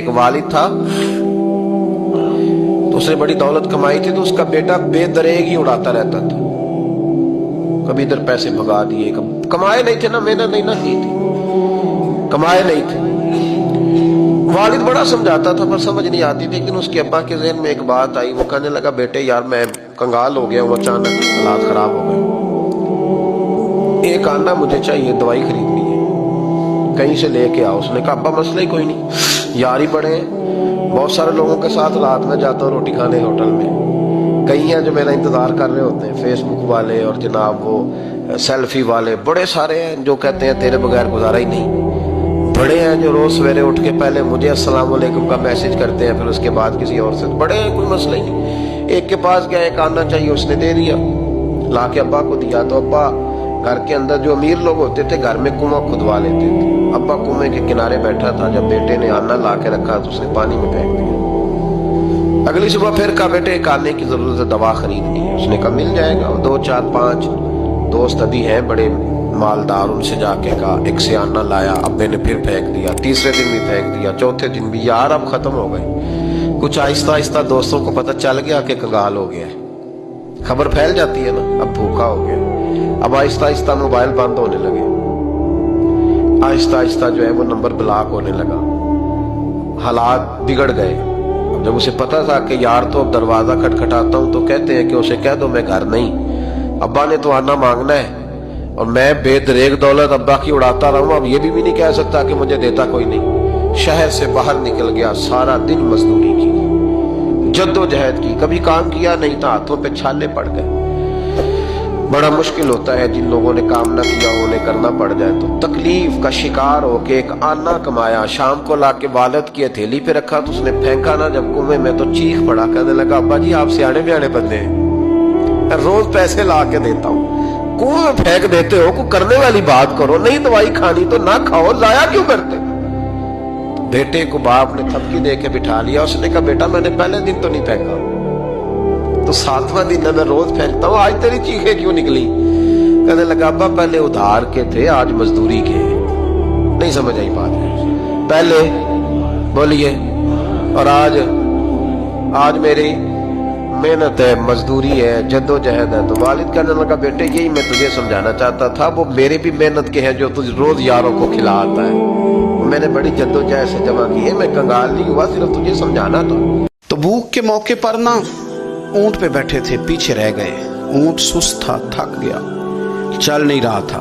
ایک والد تھا تو اس نے بڑی دولت کمائی تھی، تو اس کا بیٹا بے دریغ ہی اڑاتا رہتا تھا، کبھی ادھر پیسے بھگا دیے، کمائے نہیں تھے نا، محنت نہیں نہ کی تھی، کمائے نہیں تھے۔ والد بڑا سمجھاتا تھا پر سمجھ نہیں آتی تھی، لیکن اس کے ابا کے ذہن میں ایک بات آئی، وہ کہنے لگا بیٹے یار میں کنگال ہو گیا ہوں، اچانک حالات خراب ہو گئے، ایک آنا مجھے چاہیے، دوائی خریدنی ہے، کہیں سے لے کے آؤ۔ اس نے کہا ابا مسئلہ ہی کوئی نہیں، یار ہی بڑے ہیں، بہت سارے لوگوں کے ساتھ رات میں جاتا ہوں روٹی کھانے ہوٹل میں، کئی ہیں جو میرا انتظار کر رہے ہوتے ہیں، فیس بک والے اور جناب وہ سیلفی والے، بڑے سارے ہیں جو کہتے ہیں تیرے بغیر گزارا ہی نہیں، بڑے ہیں جو روز سویرے اٹھ کے پہلے مجھے السلام علیکم کا میسج کرتے ہیں، پھر اس کے بعد کسی اور سے، بڑے ہیں، کوئی مسئلہ ہی نہیں۔ ایک کے پاس گیا، ایک آنا چاہیے، اس نے دے دیا، لا کے ابا کو دیا، تو ابا گھر کے اندر جو امیر لوگ ہوتے تھے گھر میں کنواں کھدوا لیتے تھے، ابا کنویں کے کنارے بیٹھا تھا، جب بیٹے نے آنا لا کے رکھا تو اس نے پانی میں پھینک دیا۔ اگلی صبح پھر کہا بیٹے ایک آنے کی ضرورت ہے، دوا خریدنی ہے، اس نے کہا مل جائے گا، 2 4 5 دوست ابھی ہیں بڑے مالدار، ان سے جا کے کہا، ایک سے آنا لایا، ابے نے پھر پھینک دیا، تیسرے دن بھی پھینک دیا، چوتھے دن بھی، یار اب ختم ہو گئے۔ کچھ آہستہ آہستہ دوستوں کو پتہ چل گیا کہ کنگال ہو گیا ہے، خبر پھیل جاتی ہے نا، اب بھوکا ہو گیا۔ اب آہستہ آہستہ موبائل بند ہونے لگے، آہستہ آہستہ جو ہے وہ نمبر بلاک ہونے لگا، حالات بگڑ گئے۔ اب جب اسے پتا تھا کہ یار تو اب دروازہ کھٹکھٹاتا ہوں تو کہتے ہیں کہ اسے کہہ دو میں گھر نہیں، ابا نے تو آنا مانگنا ہے، اور میں بے دریغ دولت ابا کی اڑاتا رہا ہوں، اب یہ بھی نہیں کہہ سکتا کہ مجھے دیتا کوئی نہیں۔ شہر سے باہر نکل گیا، سارا دن مزدوری کی، جد و جہد کی، کبھی کام کیا نہیں تھا، ہاتھوں پہ چھالے پڑ گئے۔ بڑا مشکل ہوتا ہے جن لوگوں نے کام نہ کیا انہیں کرنا پڑ جائے تو، تکلیف کا شکار ہو کے ایک آنا کمایا، شام کو لا کے والد کی ہتھیلی پہ رکھا تو اس نے پھینکا نا جب کنویں میں تو چیخ پڑا، کہنے لگا ابا جی آپ سیاڑے بیاڑے بندے ہیں، روز پیسے لا کے دیتا ہوں، کنویں میں پھینک دیتے ہو، کوئی کرنے والی بات کرو، نہیں دوائی کھانی تو نہ کھاؤ، ضائع کیوں کرتے؟ بیٹے کو باپ نے تھپکی دے کے بٹھا لیا، اس نے کہا بیٹا میں نے پہلے دن تو نہیں پھینکا، تو 7واں دن میں روز پھینکتا ہوں، آج تیری چیخیں کیوں نکلی؟ کہنے لگا ابا پہلے ادھار کے تھے آج مزدوری کے، نہیں سمجھ آئی بات، پہلے بولیے، اور آج میری محنت ہے، مزدوری ہے، جد و جہد ہے۔ تو والد کہنے لگا بیٹے یہی میں تجھے سمجھانا چاہتا تھا، وہ میرے بھی محنت کے ہیں جو تجھ روز یاروں کو کھلا آتا ہے، میں نے بڑی جد و جہد سے جمع کی ہے، میں کنگال نہیں ہوا، صرف تجھے سمجھانا تھا۔ تبوک کے موقع پر نا اونٹ پہ بیٹھے تھے، پیچھے رہ گئے، اونٹ سست تھا، تھک گیا، چل نہیں رہا تھا۔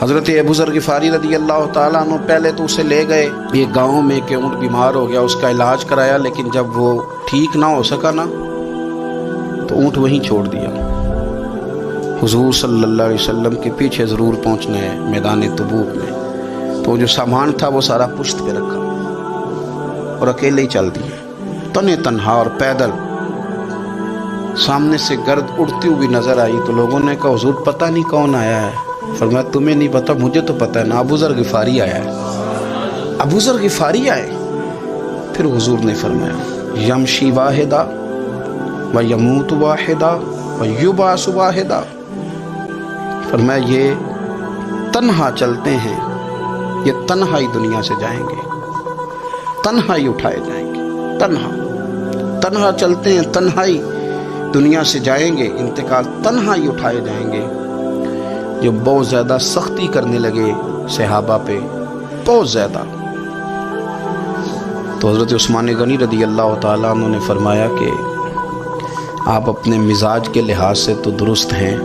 حضرت ابو ذر غفاری رضی اللہ تعالیٰ عنہ پہلے تو اسے لے گئے یہ گاؤں میں کہ اونٹ بیمار ہو گیا، اس کا علاج کرایا، لیکن جب وہ ٹھیک نہ ہو سکا نا تو اونٹ وہیں چھوڑ دیا۔ حضور صلی اللہ علیہ وسلم کے پیچھے ضرور پہنچنا ہے میدان تبوک میں، تو جو سامان تھا وہ سارا پشت پہ رکھا اور اکیلے ہی چل دیے، تنے تنہا اور پیدل۔ سامنے سے گرد اڑتی ہوئی نظر آئی تو لوگوں نے کہا حضور پتہ نہیں کون آیا ہے، فرمایا تمہیں نہیں پتا مجھے تو پتہ ہے نا، ابو ذر غفاری آیا ہے، ابو ذر غفاری آئے۔ پھر حضور نے فرمایا یمشی واحدہ و یموت واحدہ و یبعث واحدہ، فرمایا یہ تنہا چلتے ہیں، یہ تنہا ہی دنیا سے جائیں گے، تنہا ہی اٹھائے جائیں گے، تنہا چلتے ہیں، تنہا ہی دنیا سے جائیں گے، انتقال تنہا ہی اٹھائے جائیں گے۔ جو بہت زیادہ سختی کرنے لگے صحابہ پہ، بہت زیادہ، تو حضرت عثمان غنی رضی اللہ تعالیٰ عنہ نے فرمایا کہ آپ اپنے مزاج کے لحاظ سے تو درست ہیں،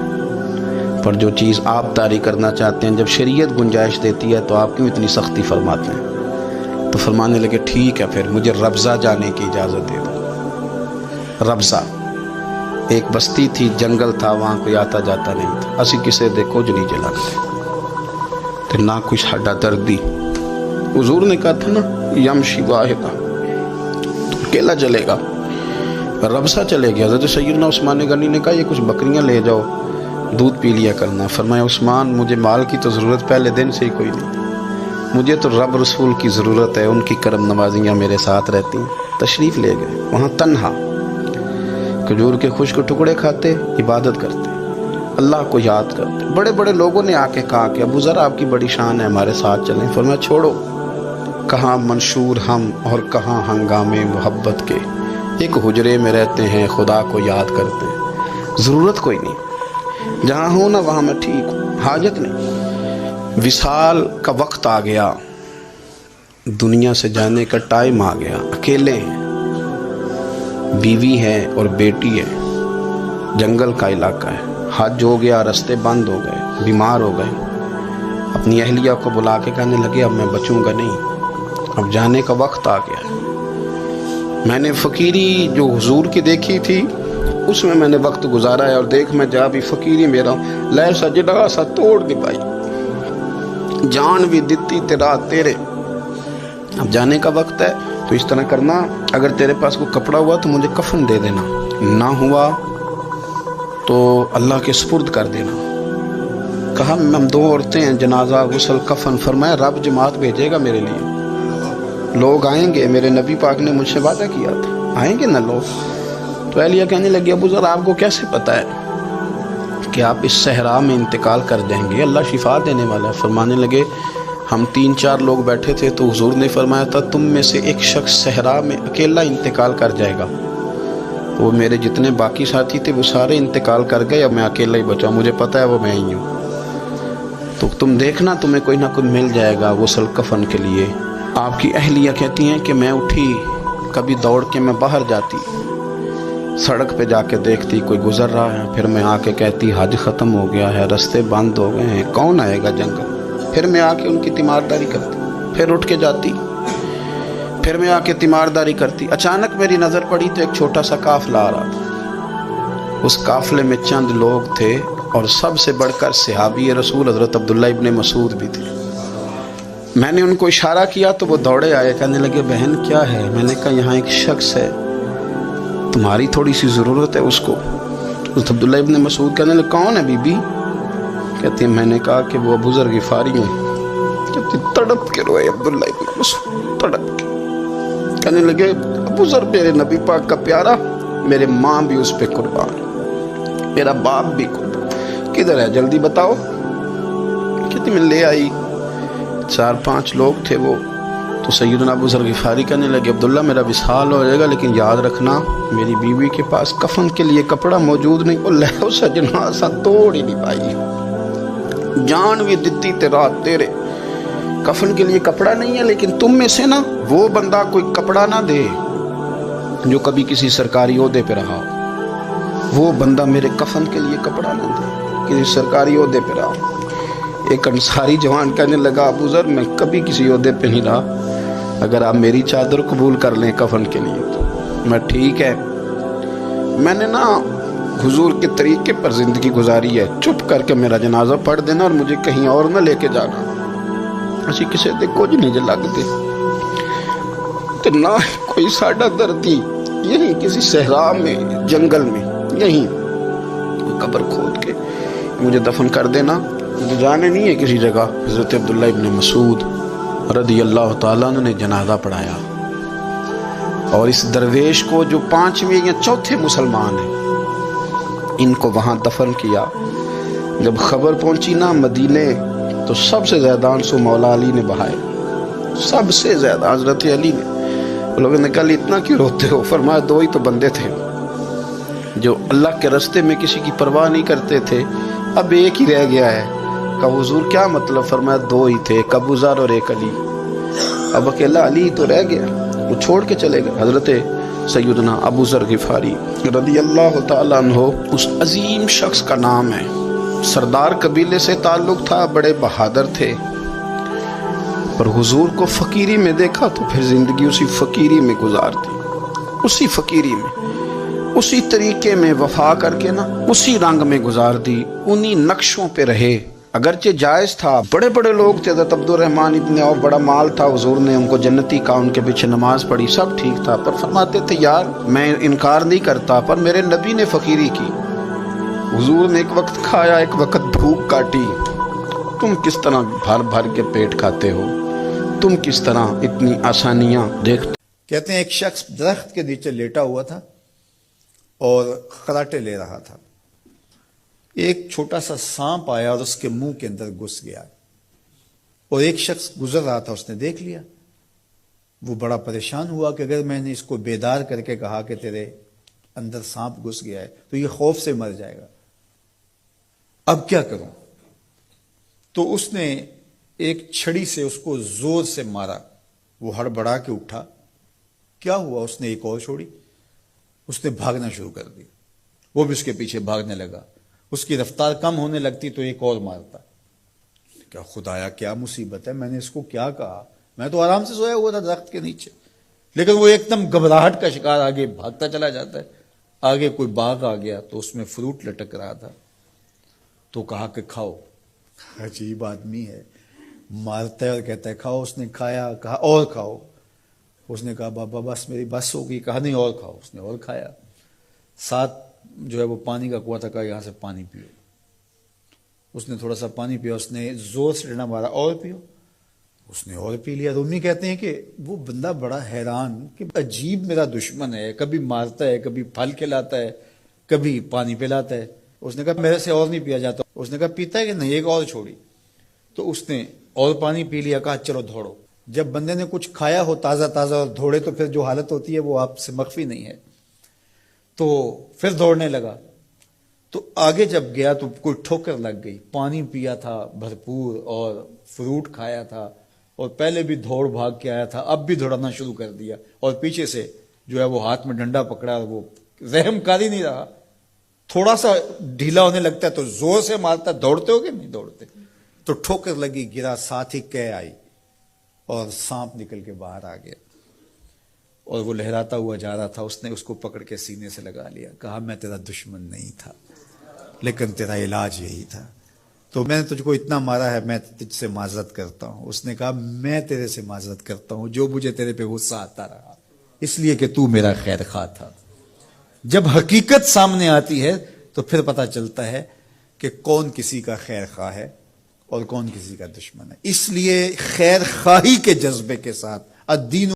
پر جو چیز آپ طاری کرنا چاہتے ہیں جب شریعت گنجائش دیتی ہے تو آپ کیوں اتنی سختی فرماتے ہیں؟ تو فرمانے لگے ٹھیک ہے پھر مجھے ربضہ جانے کی اجازت دے دو۔ ربضہ ایک بستی تھی، جنگل تھا، وہاں کوئی آتا جاتا نہیں تھا، اسی کسے دے کچھ نہیں جلاتے تو نہ کچھ ہڈا دردی۔ حضور نے کہا تھا نا یمشی واحدہ، تو اکیلا چلے گا، ربضہ چلے گیا۔ حضرت سیدنا عثمان غنی نے کہا یہ کچھ بکریاں لے جاؤ، دودھ پی لیا کرنا۔ فرمایا عثمان مجھے مال کی تو ضرورت پہلے دن سے ہی کوئی نہیں، مجھے تو رب رسول کی ضرورت ہے، ان کی کرم نوازیاں میرے ساتھ رہتی ہیں۔ تشریف لے گئے، وہاں تنہا کھجور کے خشک ٹکڑے کھاتے، عبادت کرتے، اللہ کو یاد کرتے۔ بڑے بڑے لوگوں نے آ کے کہا کہ ابو ذر آپ کی بڑی شان ہے، ہمارے ساتھ چلیں۔ فرمایا چھوڑو، کہاں منشور ہم اور کہاں ہنگامے محبت کے، ایک حجرے میں رہتے ہیں خدا کو یاد کرتے ہیں۔ ضرورت کوئی نہیں، جہاں ہوں نا وہاں میں ٹھیک ہوں، حاجت نہیں۔ وصال کا وقت آ گیا، دنیا سے جانے کا ٹائم آ گیا، اکیلے ہیں، بیوی ہے اور بیٹی ہے، جنگل کا علاقہ ہے، حج ہو گیا، رستے بند ہو گئے، بیمار ہو گئے۔ اپنی اہلیہ کو بلا کے کہنے لگے اب میں بچوں گا نہیں، اب جانے کا وقت آ گیا ہے۔ میں نے فقیری جو حضور کی دیکھی تھی اس میں نے وقت گزارا ہے، اور دیکھ میں جا بھی فقیری میرا لے سجدہ سا توڑ دی پائی، جان بھی دیتی تیرا تیرے، اب جانے کا وقت ہے۔ تو اس طرح کرنا، اگر تیرے پاس کوئی کپڑا ہوا تو مجھے کفن دے دینا، نہ ہوا تو اللہ کے سپرد کر دینا۔ کہا ہم دو عورتیں ہیں، جنازہ غسل کفن، فرمایا رب جماعت بھیجے گا میرے لیے، لوگ آئیں گے، میرے نبی پاک نے مجھ سے وعدہ کیا تھا آئیں گے نا لوگ۔ تو اہلیہ کہنے لگی ابو ذر آپ کو کیسے پتہ ہے کہ آپ اس صحرا میں انتقال کر جائیں گے، اللہ شفا دینے والا ہے۔ فرمانے لگے ہم 3-4 لوگ بیٹھے تھے تو حضور نے فرمایا تھا تم میں سے ایک شخص صحرا میں اکیلا انتقال کر جائے گا، وہ میرے جتنے باقی ساتھی تھے وہ سارے انتقال کر گئے، اب میں اکیلا ہی بچا، مجھے پتہ ہے وہ میں ہی ہوں، تو تم دیکھنا تمہیں کوئی نہ کوئی مل جائے گا غسل کفن کے لیے۔ آپ کی اہلیہ کہتی ہیں کہ میں اٹھی، کبھی دوڑ کے میں باہر جاتی، سڑک پہ جا کے دیکھتی کوئی گزر رہا ہے، پھر میں آ کے کہتی حج ختم ہو گیا ہے، رستے بند ہو گئے ہیں، کون آئے گا جنگل، پھر میں آ کے ان کی تیمارداری کرتی، پھر اٹھ کے جاتی، پھر میں آ کے تیمارداری کرتی۔ اچانک میری نظر پڑی تو ایک چھوٹا سا قافلہ آ رہا تھا، اس قافلے میں چند لوگ تھے اور سب سے بڑھ کر صحابی رسول حضرت عبداللہ ابن مسعود بھی تھے۔ میں نے ان کو اشارہ کیا تو وہ دوڑے آئے، کہنے لگے بہن کیا ہے؟ میں نے کہا یہاں ایک شخص ہے، تمہاری تھوڑی سی ضرورت ہے اس کو۔ حضرت عبداللہ ابن مسعود کہنے لگے کون ہے بی بی؟ کہتے ہیں میں نے کہا کہ وہ ابو ذر غفاری ہیں۔ کہتے تڑپ کے روئے عبداللہ ابن مسعود، تڑپ کے کہنے لگے ابو ذر میرے نبی پاک کا پیارا، میرے ماں بھی اس پہ قربان، میرا باپ بھی قربان، کدھر ہے جلدی بتاؤ۔ کہتی میں لے آئی، 4-5 لوگ تھے وہ، تو سیدنا ابو ذر غفاری کہنے لگے عبداللہ میرا وصال ہو جائے گا لیکن یاد رکھنا میری بیوی کے پاس کفن کے لیے کپڑا موجود نہیں، وہ لہو سجنا سا توڑ ہی نہیں پائی، جان بھی دیتی تیرا تیرے، کفن کے لیے کپڑا نہیں ہے، لیکن تم میں سے نا وہ بندہ کوئی کپڑا نہ دے جو کبھی کسی سرکاری عہدے پہ رہا، وہ بندہ میرے کفن کے لیے کپڑا نہ دے کسی سرکاری عہدے پہ رہا۔ ایک انصاری جوان کہنے لگا ابو ذر میں کبھی کسی عہدے پہ نہیں رہا، اگر آپ میری چادر قبول کر لیں کفن کے لیے تو میں ٹھیک ہے، میں نے نا حضور کے طریقے پر زندگی گزاری ہے، چپ کر کے میرا جنازہ پڑھ دینا اور مجھے کہیں اور نہ لے کے جانا، اسی کسی دے کچھ نہیں لگتے تو نہ کوئی ساڈا دردی، یہی کسی صحرا میں جنگل میں یہیں قبر کھود کے مجھے دفن کر دینا، مجھے جانے نہیں ہے کسی جگہ۔ حضرت عبداللہ ابن مسعود رضی اللہ تعالیٰ عنہ نے جنازہ پڑھایا، اور اس درویش کو جو 5ویں یا 4تھے مسلمان ہیں ان کو وہاں دفن کیا۔ جب خبر پہنچی نا مدینے تو سب سے زیادہ آنسو مولا علی نے بہائے، سب سے زیادہ حضرت علی نے۔ لوگوں نے کہا اتنا کیوں روتے ہو؟ فرمایا 2 ہی تو بندے تھے جو اللہ کے راستے میں کسی کی پرواہ نہیں کرتے تھے، اب ایک ہی رہ گیا ہے۔ کہا حضور کیا مطلب؟ فرمایا 2 ہی تھے، ایک ابو ذر اور ایک علی، اب اکیلا علی تو رہ گیا، وہ چھوڑ کے چلے گئے۔ حضرت سیدنا ابو ذر غفاری رضی اللہ تعالیٰ عنہ اس عظیم شخص کا نام ہے، سردار قبیلے سے تعلق تھا، بڑے بہادر تھے، اور حضور کو فقیری میں دیکھا تو پھر زندگی اسی فقیری میں گزارتی، اسی فقیری میں، اسی طریقے میں وفا کر کے نا اسی رنگ میں گزار دی، انہی نقشوں پہ رہے۔ اگرچہ جائز تھا، بڑے بڑے لوگ تھے، حضرت عبد الرحمن ابن عوف بڑا مال تھا، حضور نے ان کو جنتی کہا، ان کے پیچھے نماز پڑھی، سب ٹھیک تھا، پر فرماتے تھے یار میں انکار نہیں کرتا، پر میرے نبی نے فقیری کی، حضور نے ایک وقت کھایا ایک وقت بھوک کاٹی، تم کس طرح بھر بھر کے پیٹ کھاتے ہو، تم کس طرح اتنی آسانیاں دیکھتے۔ کہتے ہیں ایک شخص درخت کے نیچے لیٹا ہوا تھا اور خراٹے لے رہا تھا، ایک چھوٹا سا سانپ آیا اور اس کے منہ کے اندر گھس گیا، اور ایک شخص گزر رہا تھا، اس نے دیکھ لیا، وہ بڑا پریشان ہوا کہ اگر میں نے اس کو بیدار کر کے کہا کہ تیرے اندر سانپ گھس گیا ہے تو یہ خوف سے مر جائے گا، اب کیا کروں؟ تو اس نے ایک چھڑی سے اس کو زور سے مارا، وہ ہڑبڑا کے اٹھا، کیا ہوا؟ اس نے ایک اور چھوڑی، اس نے بھاگنا شروع کر دیا، وہ بھی اس کے پیچھے بھاگنے لگا، اس کی رفتار کم ہونے لگتی تو ایک اور مارتا۔ کیا خدایا کیا مصیبت ہے، میں نے اس کو کیا کہا، میں تو آرام سے سویا ہوا تھا درخت کے نیچے، لیکن وہ ایک دم گھبراہٹ کا شکار آگے بھاگتا چلا جاتا ہے۔ آگے کوئی باغ آ گیا تو اس میں فروٹ لٹک رہا تھا، تو کہا کہ کھاؤ۔ عجیب آدمی ہے، مارتا ہے اور کہتا ہے کھاؤ۔ اس نے کھایا، کہا اور کھاؤ۔ اس نے کہا بابا بس میری بس ہو گئی، کہا نہیں اور کھاؤ۔ اس نے اور کھایا۔ ساتھ جو ہے وہ پانی کا کنواں تھا، کہا یہاں سے پانی پیو۔ اس نے تھوڑا سا پانی پیا، اس نے زور سے ڈنڈا مارا، اور پیو۔ اس نے اور پی لیا۔ رومی کہتے ہیں کہ وہ بندہ بڑا حیران کہ عجیب میرا دشمن ہے، کبھی مارتا ہے، کبھی پھل کھلاتا ہے، کبھی پانی پلاتا ہے۔ اس نے کہا میرے سے اور نہیں پیا جاتا۔ اس نے کہا پیتا ہے کہ نہیں، ایک اور چھوڑی۔ تو اس نے اور پانی پی لیا، کہا چلو دوڑو۔ جب بندے نے کچھ کھایا ہو تازہ تازہ اور دوڑے تو پھر جو حالت ہوتی ہے وہ آپ سے مخفی نہیں ہے۔ تو پھر دوڑنے لگا، تو آگے جب گیا تو کوئی ٹھوکر لگ گئی۔ پانی پیا تھا بھرپور اور فروٹ کھایا تھا، اور پہلے بھی دوڑ بھاگ کے آیا تھا، اب بھی دوڑنا شروع کر دیا، اور پیچھے سے جو ہے وہ ہاتھ میں ڈنڈا پکڑا، اور وہ رحم کاری نہیں رہا۔ تھوڑا سا ڈھیلا ہونے لگتا ہے تو زور سے مارتا۔ دوڑتے ہو کہ نہیں دوڑتے؟ تو ٹھوکر لگی، گرا، ساتھ ہی کہہ آئی اور سانپ نکل کے باہر آ گیا، اور وہ لہراتا ہوا جا رہا تھا۔ اس نے اس کو پکڑ کے سینے سے لگا لیا، کہا میں تیرا دشمن نہیں تھا، لیکن تیرا علاج یہی تھا، تو میں نے تجھ کو اتنا مارا ہے، میں تجھ سے معذرت کرتا ہوں۔ اس نے کہا میں تیرے سے معذرت کرتا ہوں جو مجھے تیرے پہ غصہ آتا رہا، اس لیے کہ تو میرا خیر خواہ تھا۔ جب حقیقت سامنے آتی ہے تو پھر پتہ چلتا ہے کہ کون کسی کا خیر خواہ ہے اور کون کسی کا دشمن ہے۔ اس لیے خیر خواہی کے جذبے کے ساتھ الدین